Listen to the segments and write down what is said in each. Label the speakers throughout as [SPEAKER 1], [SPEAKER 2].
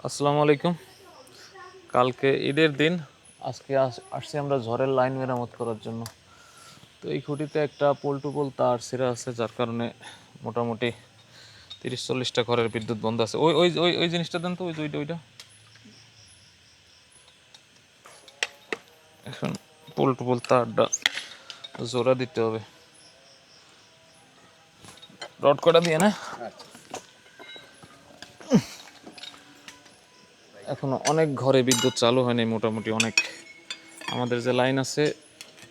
[SPEAKER 1] আসসালামু আলাইকুম। কালকে ঈদের দিন, আজকে আসছি আমরা ঝড়ের লাইন মেরামত করার জন্য। তো এই খুঁটিতে একটা পোল টু পোল তার ছিঁড়া আছে, যার কারণে মোটামুটি 30-40টা ঘরের বিদ্যুৎ বন্ধ আছে। ওই ওই ওই ওই জিনিসটা দেন তো, ওই ওইটা ওইটা। এখন পোল টু পোল তারটা জোড়া দিতে হবে, রড কটা দিয়ে না। এখনো অনেক ঘরে বিদ্যুৎ চালু হয়নি, মোটামুটি অনেক। আমাদের যে লাইন আছে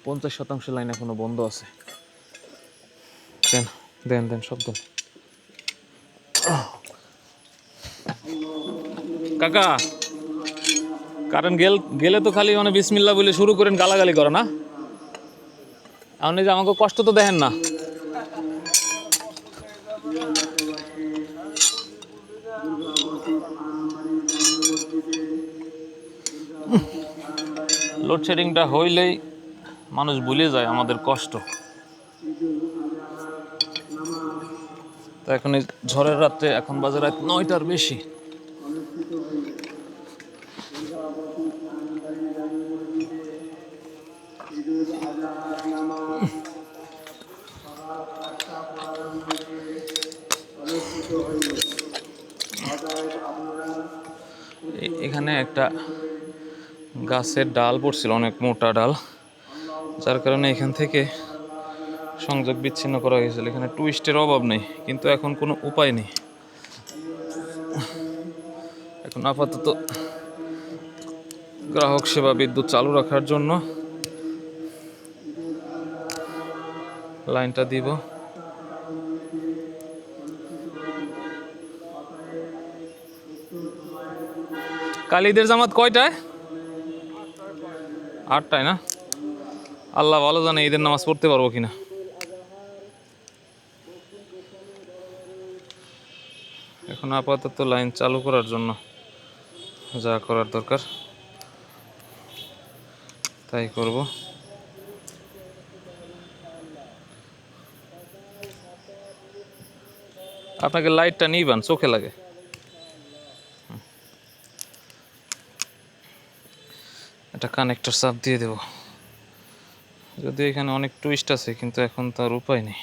[SPEAKER 1] 50% লাইন এখনো বন্ধ আছে। দেন দেন দেন, সব দেন। কাকা, কারেন্ট গেলে তো খালি মানে বিসমিল্লাহ বলে শুরু করেন গালাগালি করে না। আপনি যে আমাকে কষ্ট তো দেখেন না। লোডশেডিংটা হইলেই মানুষ ভুলে যায় আমাদের কষ্ট। তো এখন এই ঝড়ের রাত্রে, এখন বাজে রাত 9টার বেশি। এখানে একটা গাছের ডাল পড়ছিল, অনেক মোটা ডাল, যার কারণে এখান থেকে সংযোগ বিচ্ছিন্ন করা হয়েছিল। এখানে টুইস্টের অভাব নেই, কিন্তু এখন কোনো উপায় নেই। এখন আপাতত গ্রাহক সেবা বিদ্যুৎ চালু রাখার জন্য লাইনটা দিব। কাল ঈদের জামাত কয়টায়? 8টায় না? আল্লাহ ভালো জানে ঈদের নামাজ পড়তে পারবো কিনা। এখন আপাতত লাইন চালু করার জন্য যা করার দরকার তাই করব। আপনাকে লাইটটা নিবান, চোখে লাগে। একটা কানেক্টর চাপ দিয়ে দেব। যদিও এখানে অনেক টুইস্ট আছে, কিন্তু এখন তার উপায় নেই।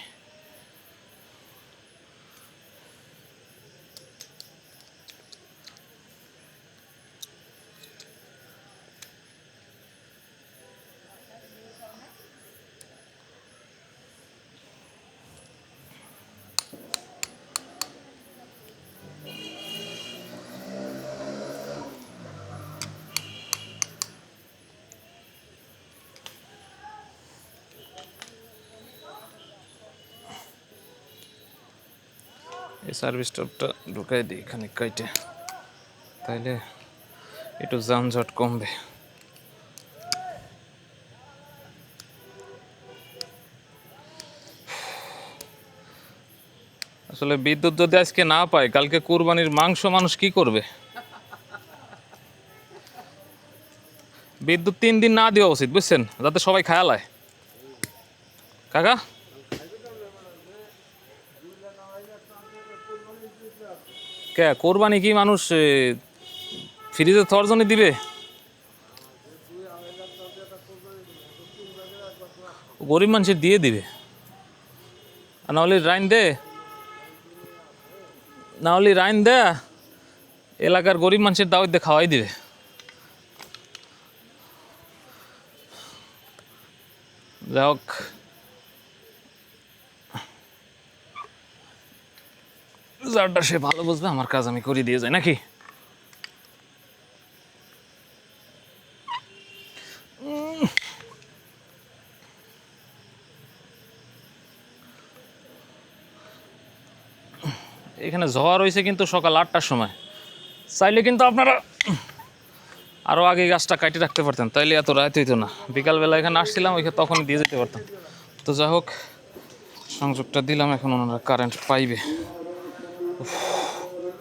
[SPEAKER 1] এই সার্ভিস টপটা ঢুকাই দিই এখানে কাইটে, তাইলে একটু যানজট কমবে। আসলে বিদ্যুৎ যদি আজকে না পায়, কালকে কুরবানির মাংস মানুষ কি করবে? বিদ্যুৎ 3 দিন না দেওয়া উচিত, বুঝছেন, যাতে সবাই খায়ালায়। কাকা, কে কোরবানি কি মানুষ ফ্রিজে থরজনে দিবে? গরিব মানুষের দিয়ে দিবে, আর নাহলে রাইন দে এলাকার গরিব মানুষের দাওয়াত দিয়ে খাওয়াই দিবে। যাই হোক, যারটা সে ভালো বুঝবে, আমার কাজ আমি করে দিয়ে যাই নাকি। এখানে ঝড় হয়েছে কিন্তু সকাল 8টার সময়। চাইলে কিন্তু আপনারা আরও আগে গাছটা কাটিয়ে রাখতে পারতেন, তাইলে এত রাত হইতো না। বিকালবেলা এখানে আসছিলাম, ওইখানে তখনই দিয়ে যেতে পারতাম। তো যাই হোক, সংযোগটা দিলাম, এখন ওনারা কারেন্ট পাইবে।